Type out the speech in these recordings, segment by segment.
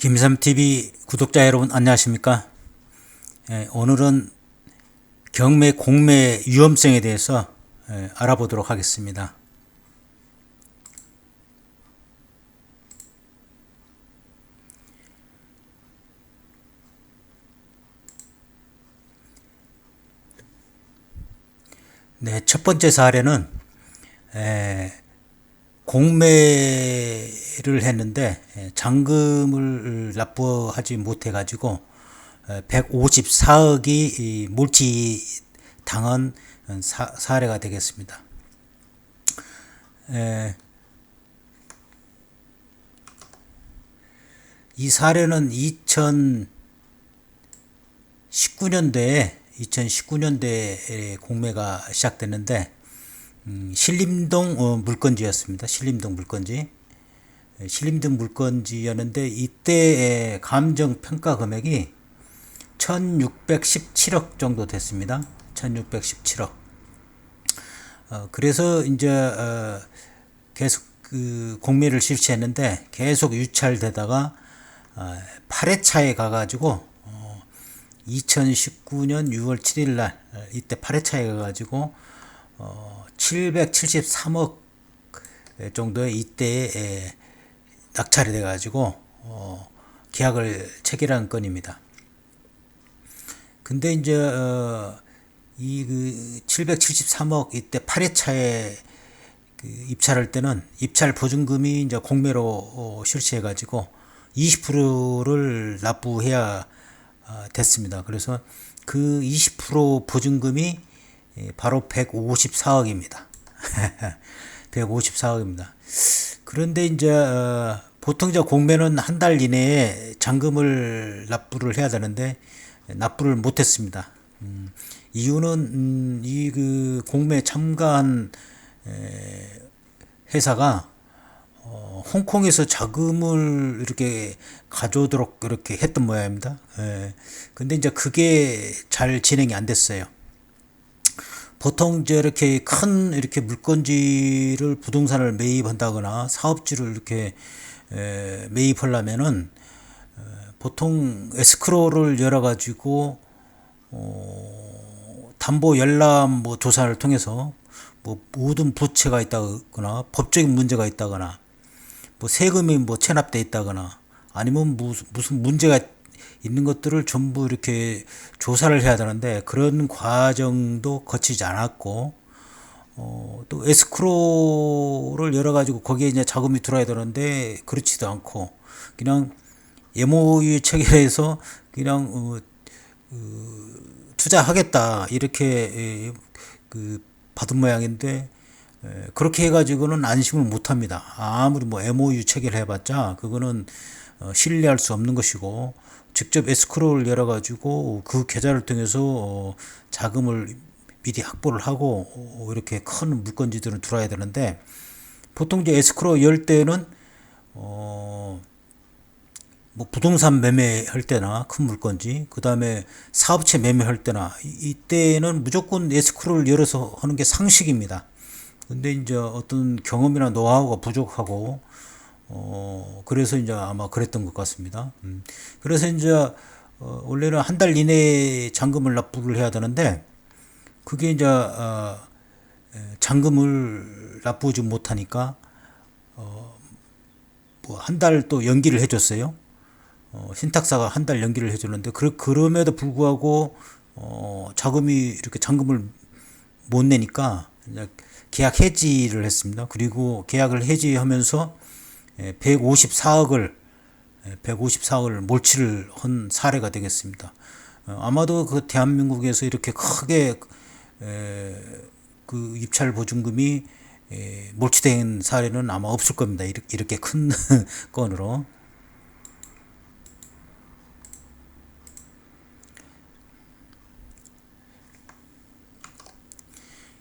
김삼TV 구독자 여러분 안녕하십니까? 오늘은 경매 공매 위험성에 대해서 알아보도록 하겠습니다. 네, 첫 번째 사례는 공매를 했는데 잔금을 납부하지 못해 가지고 154억이 몰치당한 사례가 되겠습니다. 이 사례는 2019년도에 공매가 시작됐는데 신림동 물건지였습니다. 신림동 물건지였는데 이때 감정 평가 금액이 1617억 정도 됐습니다. 1617억. 그래서 이제 계속 그 공매를 실시했는데 계속 유찰되다가 8회차에 가가지고 2019년 6월 7일 날 이때 8회차에 가가지고 773억 정도의 이때에 낙찰이 돼가지고 계약을 체결한 건입니다. 근데 이제 이 773억 이때 8회차에 입찰할 때는 입찰 보증금이 이제 공매로 실시해가지고 20%를 납부해야 됐습니다. 그래서 그 20% 보증금이 바로 154억입니다. 154억입니다. 그런데 이제 보통 이제 공매는 한 달 이내에 잔금을 납부를 해야 되는데 납부를 못했습니다. 이유는 이 그 공매에 참가한 회사가 홍콩에서 자금을 이렇게 가져오도록 이렇게 했던 모양입니다. 근데 이제 그게 잘 진행이 안 됐어요. 보통 이제 이렇게 큰 이렇게 물건지를 부동산을 매입한다거나 사업지를 이렇게 매입하려면은 보통 에스크로를 열어 가지고 담보 열람 뭐 조사를 통해서 뭐 모든 부채가 있다거나 법적인 문제가 있다거나 뭐 세금이 뭐 체납돼 있다거나 아니면 무슨 문제가 있는 것들을 전부 이렇게 조사를 해야 되는데 그런 과정도 거치지 않았고 또 에스크로를 열어 가지고 거기에 이제 자금이 들어야 되는데 그렇지도 않고 그냥 MOU 체결해서 그냥 투자하겠다 이렇게 그 받은 모양인데 그렇게 해가지고는 안심을 못합니다. 아무리 뭐 MOU 체결해봤자 그거는 신뢰할 수 없는 것이고 직접 에스크로를 열어가지고 그 계좌를 통해서 자금을 미리 확보를 하고 이렇게 큰 물건지들은 들어야 되는데 보통 이제 에스크로 열 때는 뭐 부동산 매매할 때나 큰 물건지 그 다음에 사업체 매매할 때나 이때는 무조건 에스크로를 열어서 하는 게 상식입니다. 근데 이제 어떤 경험이나 노하우가 부족하고 그래서 이제 아마 그랬던 것 같습니다. 그래서 이제 원래는 한 달 이내에 잔금을 납부를 해야 되는데 그게 이제 잔금을 납부하지 못하니까 뭐 한 달 또 연기를 해줬어요. 신탁사가 한 달 연기를 해줬는데 그럼에도 불구하고 자금이 이렇게 잔금을 못 내니까 계약 해지를 했습니다. 그리고 계약을 해지하면서 154억을 몰치를 한 사례가 되겠습니다. 아마도 그 대한민국에서 이렇게 크게 그 입찰 보증금이 몰치된 사례는 아마 없을 겁니다. 이렇게 큰 건으로.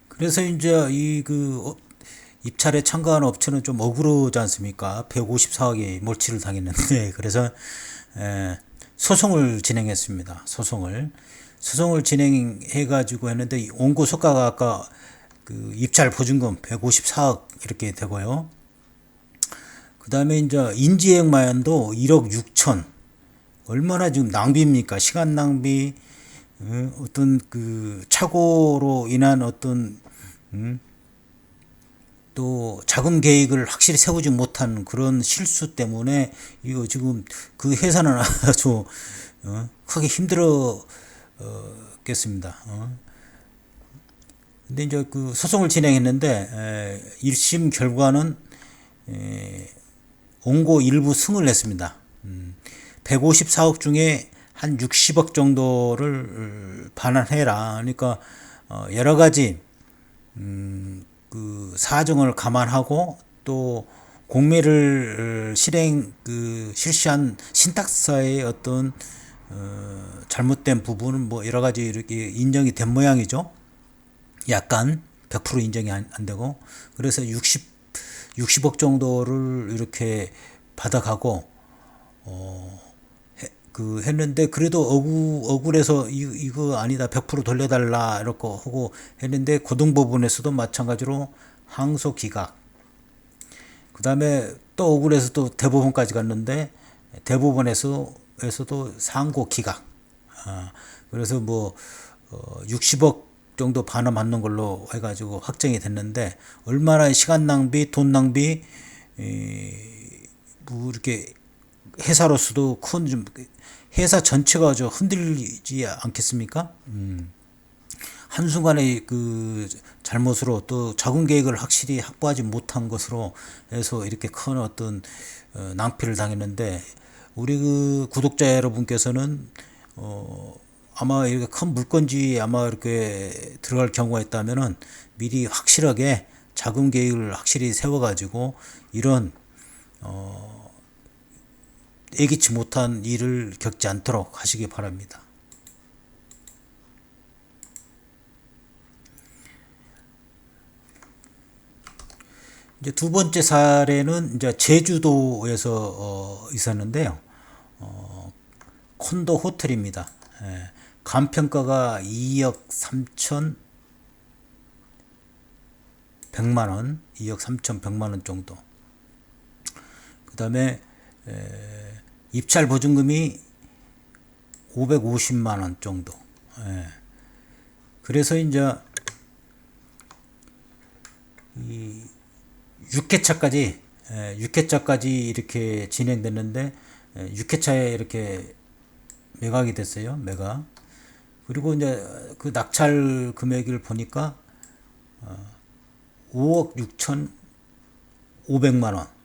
그래서 이제 이 그 입찰에 참가한 업체는 좀 억울하지 않습니까? 154억이 몰치를 당했는데 그래서 소송을 진행했습니다. 소송을 진행해 가지고 했는데 원고 소가가 아까 그 입찰 보증금 154억 이렇게 되고요. 그 다음에 이제 인지액만도 1억 6천 얼마나 지금 낭비입니까? 시간 낭비, 어떤 그 착오로 인한 어떤 또 자금 계획을 확실히 세우지 못한 그런 실수 때문에 이거 지금 그 회사는 아주 크게 힘들었겠습니다. 근데 이제 그 소송을 진행했는데 1심 결과는 원고 일부 승을 냈습니다. 154억 중에 한 60억 정도를 반환해라. 그러니까 여러 가지 그 사정을 감안하고 또 공매를 실시한 신탁사의 어떤 잘못된 부분은 뭐 여러 가지 이렇게 인정이 된 모양이죠. 약간 100% 인정이 안 되고 그래서 60억 정도를 이렇게 받아가고 했는데 그래도 억울해서 이거 아니다 100% 돌려달라 이렇게 하고 했는데 고등법원에서도 마찬가지로 항소 기각 그 다음에 또 억울해서 또 대법원까지 갔는데 대법원에서도 상고 기각 그래서 뭐 60억 정도 반환받는 걸로 해가지고 확정이 됐는데 얼마나 시간 낭비 돈 낭비 뭐 이렇게 회사로서도 큰 좀 회사 전체가 좀 흔들리지 않겠습니까? 한순간의 그 잘못으로 또 자금 계획을 확실히 확보하지 못한 것으로 해서 이렇게 큰 어떤 낭피를 당했는데 우리 그 구독자 여러분께서는 아마 이렇게 큰 물건지에 아마 이렇게 들어갈 경우가 있다면은 미리 확실하게 자금 계획을 확실히 세워가지고 이런 예기치 못한 일을 겪지 않도록 하시기 바랍니다. 이제 두 번째 사례는 이제 제주도에서 있었는데요. 콘도 호텔입니다. 간평가가 2억 3,100만 원, 2억 3,100만 원 정도. 그 다음에 입찰 보증금이 550만 원 정도. 그래서 이제 이 6회차까지 이렇게 진행됐는데 6회차에 이렇게 매각이 됐어요. 매각. 그리고 이제 그 낙찰 금액을 보니까 5억 6,500만 원.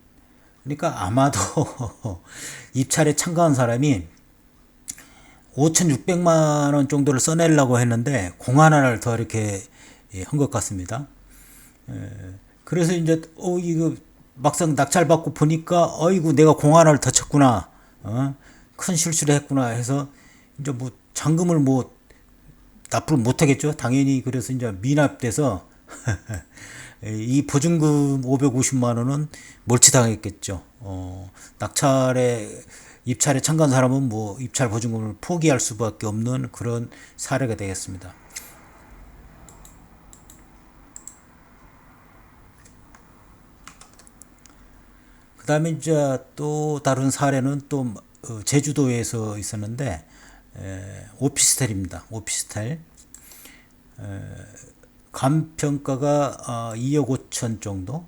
그러니까 아마도 입찰에 참가한 사람이 5,600만 원 정도를 써내려고 했는데 공 하나를 더 이렇게 한 것 같습니다. 그래서 이제 이거 막상 낙찰 받고 보니까 어이구 내가 공 하나를 더 쳤구나. 큰 실수를 했구나 해서 이제 뭐 잔금을 뭐 납부를 못 하겠죠. 당연히 그래서 이제 미납돼서 이 보증금 550만 원은 몰치당했겠죠. 입찰에 참가한 사람은 뭐 입찰 보증금을 포기할 수밖에 없는 그런 사례가 되겠습니다. 그 다음에 이제 또 다른 사례는 또 제주도에서 있었는데 오피스텔입니다. 오피스텔. 간평가가 2억 5천 정도.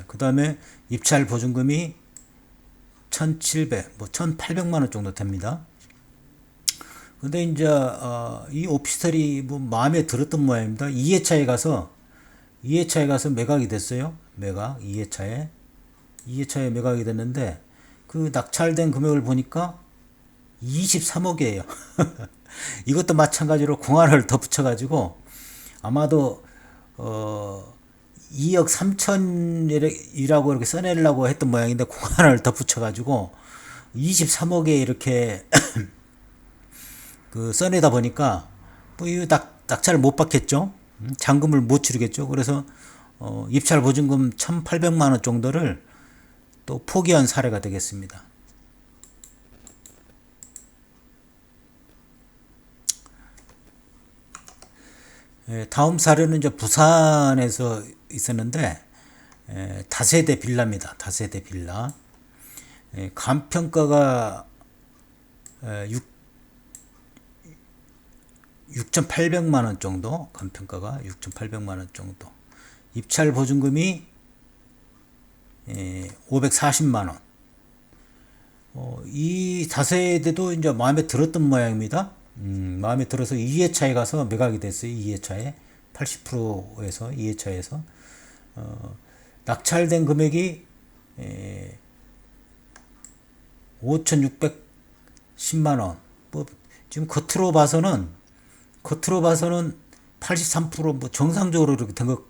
그 다음에 입찰 보증금이 1,700, 뭐 1,800만 원 정도 됩니다. 근데 이제 이 오피스텔이 뭐 마음에 들었던 모양입니다. 2회차에 가서 매각이 됐어요. 매각 2회차에 매각이 됐는데 그 낙찰된 금액을 보니까 23억이에요. 이것도 마찬가지로 공안을 더 붙여가지고 아마도 2억 3천이라고 이렇게 써내려고 했던 모양인데 공안을 더 붙여가지고 23억에 이렇게 그 써내다 보니까 뭐 이 낙찰을 못 받겠죠. 잔금을 못 치르겠죠. 그래서 입찰 보증금 1,800만 원 정도를 또 포기한 사례가 되겠습니다. 다음 사례는 이제 부산에서 있었는데 다세대 빌라입니다. 다세대 빌라. 간평가가 6 6,800만 원 정도, 간평가가 6,800만 원 정도. 입찰 보증금이 540만 원. 이 다세대도 이제 마음에 들었던 모양입니다. 마음에 들어서 2회차에 가서 매각이 됐어요. 2회차에 80%에서 2회차에서 낙찰된 금액이 5,610만 원. 뭐 지금 겉으로 봐서는 83%뭐 정상적으로 이렇게 좀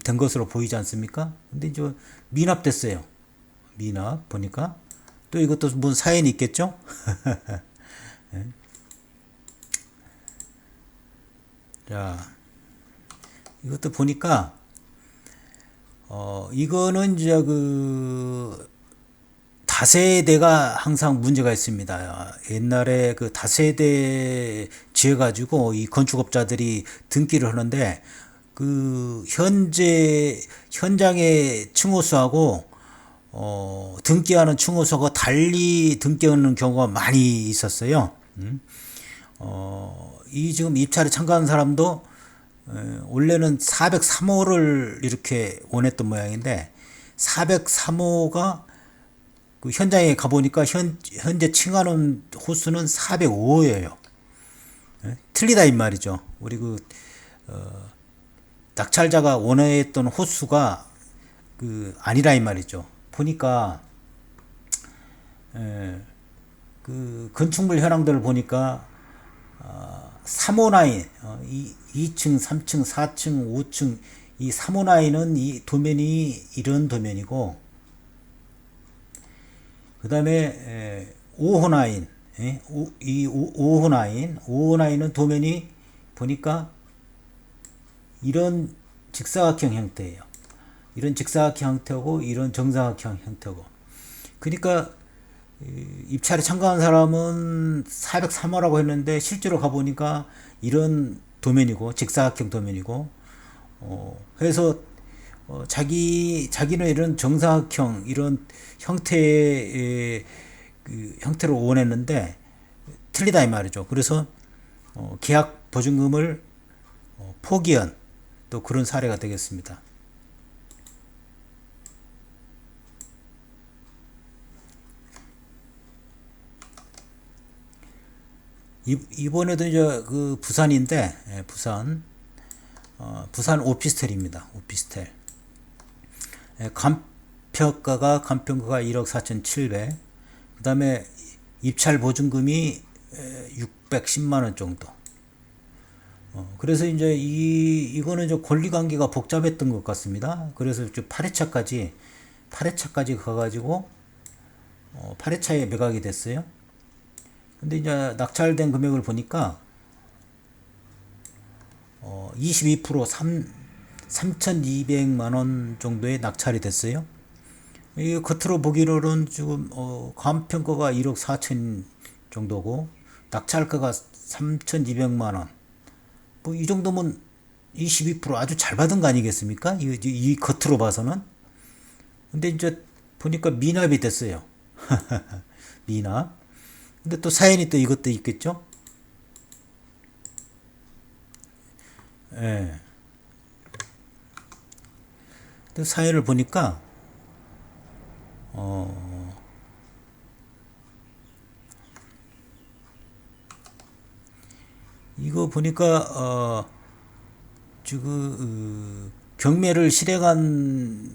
된 것으로 보이지 않습니까? 근데 이제 미납됐어요. 미납 보니까 또 이것도 뭔 사연이 있겠죠? 네. 자, 이것도 보니까 이거는 이제 그 다세대가 항상 문제가 있습니다. 옛날에 그 다세대 지어가지고 이 건축업자들이 등기를 하는데 그 현장의 층호수하고 등기하는 층호수하고 달리 등기하는 경우가 많이 있었어요. 이 지금 입찰에 참가한 사람도 원래는 403호를 이렇게 원했던 모양인데 403호가 그 현장에 가보니까 현재 칭하는 호수는 405호예요. 틀리다 이 말이죠. 우리 낙찰자가 원했던 호수가 아니라 이 말이죠. 보니까 그 건축물 현황들을 보니까 3호라인 2층, 3층, 4층, 5층 이 3호라인은 이 도면이 이런 도면이고 그 다음에 5호라인 이 5호라인은 도면이 보니까 이런 직사각형 형태예요. 이런 직사각형 형태고 이런 정사각형 형태고. 그러니까 입찰에 참가한 사람은 403호라고 했는데 실제로 가보니까 이런 도면이고 직사각형 도면이고 해서 자기는 이런 정사각형 이런 형태의 형태를 원했는데 틀리다 이 말이죠. 그래서 계약 보증금을 포기한 또 그런 사례가 되겠습니다. 이번에도 이제 그 부산인데 부산 오피스텔입니다. 오피스텔. 간평가가 1억 4,700. 그다음에 입찰 보증금이 610만 원 정도. 그래서 이제 이거는 좀 권리 관계가 복잡했던 것 같습니다. 그래서 8회차까지 가가지고 8회차에 매각이 됐어요. 근데 이제 낙찰된 금액을 보니까 22% 3,200만 원 정도의 낙찰이 됐어요. 이 겉으로 보기로는 지금 감평가가 1억 4천 정도고 낙찰가가 3,200만 원. 뭐 이 정도면 22% 아주 잘 받은 거 아니겠습니까? 이 겉으로 봐서는. 근데 이제 보니까 미납이 됐어요. 미납. 근데 또 사연이 또 이것도 있겠죠? 예. 또 사연을 보니까 이거 보니까 지금 경매를 실행한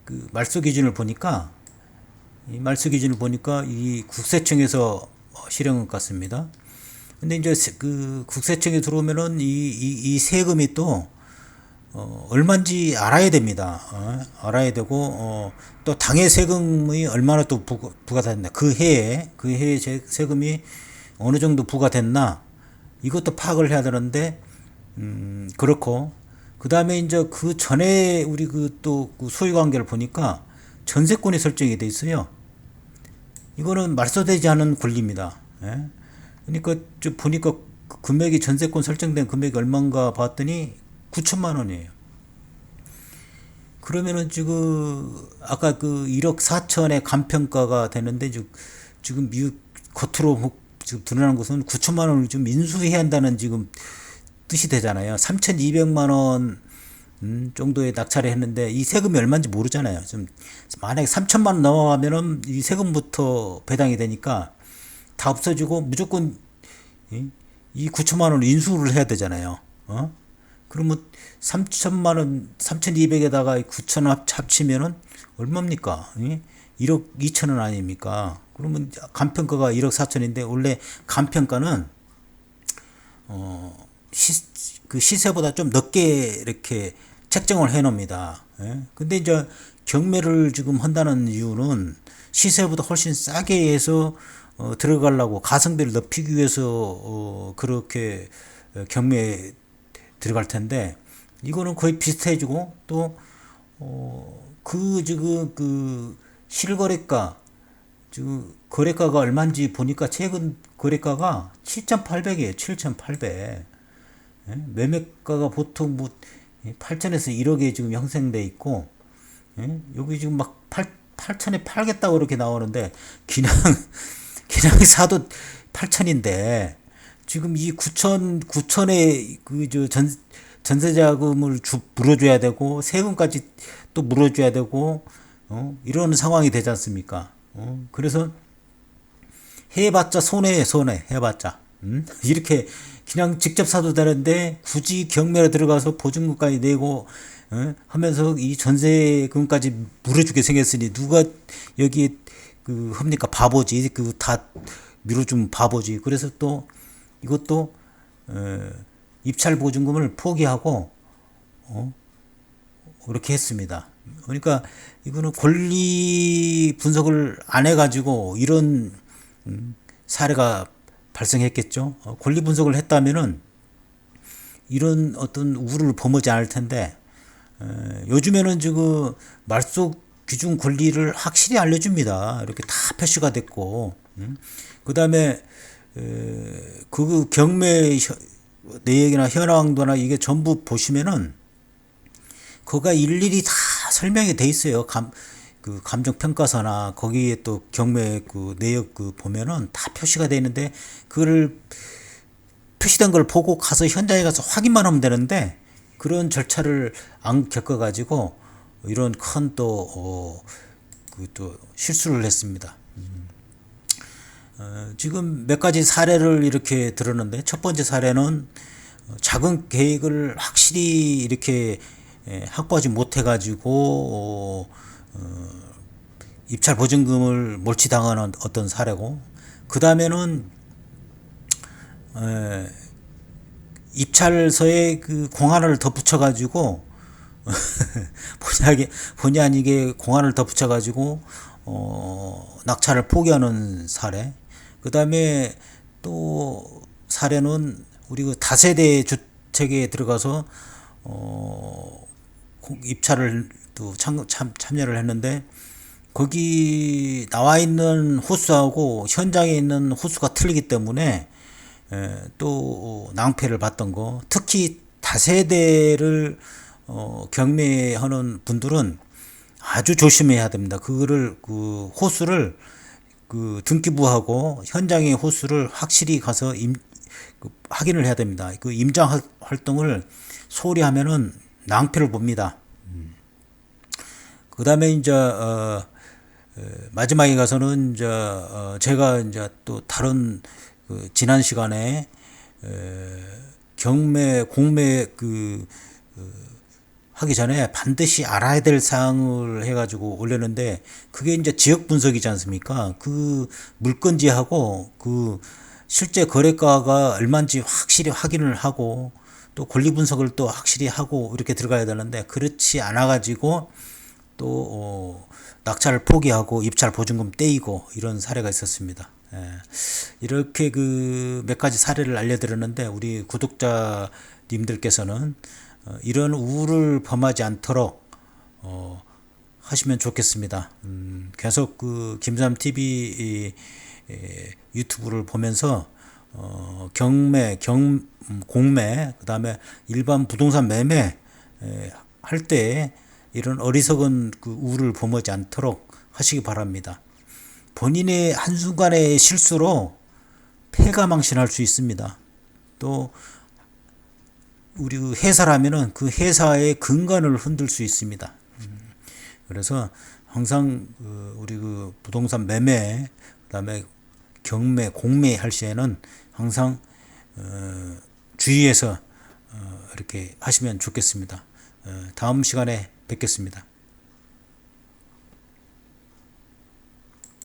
그 말소 기준을 보니까 이 국세청에서 실행한 것 같습니다. 근데 이제 그 국세청에 들어오면은 이 세금이 또 얼마인지 알아야 됩니다. 알아야 되고 또 당해 세금이 얼마나 또 부과됐나 그 해에 세금이 어느 정도 부과됐나 이것도 파악을 해야 되는데 그렇고 그 다음에 이제 그 전에 우리 또 소유 관계를 보니까 전세권이 설정이 돼 있어요. 이거는 말소되지 않은 권리입니다. 예? 그러니까 보니까 금액이 전세권 설정된 금액이 얼마인가 봤더니 9천만 원이에요. 그러면은 지금 아까 그 1억 4천의 감평가가 되는데 지금 미국 겉으로 지금 드러난 것은 9천만 원을 좀 인수해야 한다는 지금 뜻이 되잖아요. 3,200만 원 정도의 낙찰을 했는데 이 세금이 얼마인지 모르잖아요. 좀 만약에 3천만 원 넘어가면은 이 세금부터 배당이 되니까 다 없어지고 무조건 이 9천만 원을 인수를 해야 되잖아요. 그러면 3천만 원, 3,200에다가 9천 원 합치면은 얼마입니까? 1억 2천 원 아닙니까? 그러면 간평가가 1억 4천인데 원래 간평가는 그 시세보다 좀 늦게 이렇게 책정을 해 놓습니다. 예? 근데 이제 경매를 지금 한다는 이유는 시세보다 훨씬 싸게 해서 들어가려고 가성비를 높이기 위해서 그렇게 경매에 들어갈 텐데 이거는 거의 비슷해지고 또 지금 그 실거래가 지금 거래가가 얼마인지 보니까 최근 거래가가 7,800이에요. 7,800. 예? 매매가가 보통 뭐 8천에서 1억에 지금 형성돼 있고 예? 여기 지금 막 8천에 팔겠다고 이렇게 나오는데 그냥 사도 8천인데 지금 이 9천에 그 전세자금을 물어줘야 되고 세금까지 또 물어줘야 되고 이런 상황이 되지 않습니까? 그래서 해봤자 손해 해봤자 이렇게 그냥 직접 사도 되는데 굳이 경매로 들어가서 보증금까지 내고 하면서 이 전세금까지 물어주게 생겼으니 누가 여기 그 합니까? 바보지. 그 다 밀어주면 바보지. 그래서 또 이것도 입찰 보증금을 포기하고 그렇게 했습니다. 그러니까 이거는 권리 분석을 안 해가지고 이런 사례가 발생했겠죠. 권리 분석을 했다면은 이런 어떤 우를 범하지 않을 텐데 요즘에는 지금 말소 기준 권리를 확실히 알려줍니다. 이렇게 다 표시가 됐고 그 다음에 그 경매 내역이나 현황도나 이게 전부 보시면은 그거가 일일이 다 설명이 돼 있어요. 그 감정평가서나 거기에 또 경매 그 내역 그 보면은 다 표시가 돼 있는데 그걸 표시된 걸 보고 가서 현장에 가서 확인만 하면 되는데 그런 절차를 안 겪어가지고 이런 큰 또 실수를 했습니다. 지금 몇 가지 사례를 이렇게 들었는데 첫 번째 사례는 자금 계획을 확실히 이렇게 확보하지 못해가지고 입찰 보증금을 몰치당하는 어떤 사례고 그 다음에는 입찰서에 그 공안을 덧붙여가지고 본의 아니게 공안을 덧붙여가지고 낙찰을 포기하는 사례. 그 다음에 또 사례는 우리 그 다세대 주택에 들어가서 입찰을 또 참여를 했는데 거기 나와 있는 호수하고 현장에 있는 호수가 틀리기 때문에 또 낭패를 봤던 거. 특히 다세대를 경매하는 분들은 아주 조심해야 됩니다. 그거를 그 호수를 그 등기부하고 현장의 호수를 확실히 가서 확인을 해야 됩니다. 그 임장 활동을 소홀히 하면은 낭패를 봅니다. 그 다음에 이제 마지막에 가서는 이제 제가 이제 또 다른 그 지난 시간에 공매 하기 전에 반드시 알아야 될 사항을 해가지고 올렸는데 그게 이제 지역 분석이지 않습니까? 그 물건지하고 그 실제 거래가가 얼마인지 확실히 확인을 하고 또 권리 분석을 또 확실히 하고 이렇게 들어가야 되는데 그렇지 않아 가지고 또 낙찰을 포기하고 입찰 보증금 떼이고 이런 사례가 있었습니다. 이렇게 그 몇 가지 사례를 알려드렸는데 우리 구독자님들께서는 이런 우를 범하지 않도록 하시면 좋겠습니다. 계속 그 김삼 TV 유튜브를 보면서 공매, 그 다음에 일반 부동산 매매 할 때 이런 어리석은 그 우를 범하지 않도록 하시기 바랍니다. 본인의 한순간의 실수로 패가망신할 수 있습니다. 또 우리 회사라면은 그 회사의 근간을 흔들 수 있습니다. 그래서 항상 우리 그 부동산 매매, 그다음에 경매, 공매 할 시에는 항상 주의해서 이렇게 하시면 좋겠습니다. 다음 시간에 뵙겠습니다.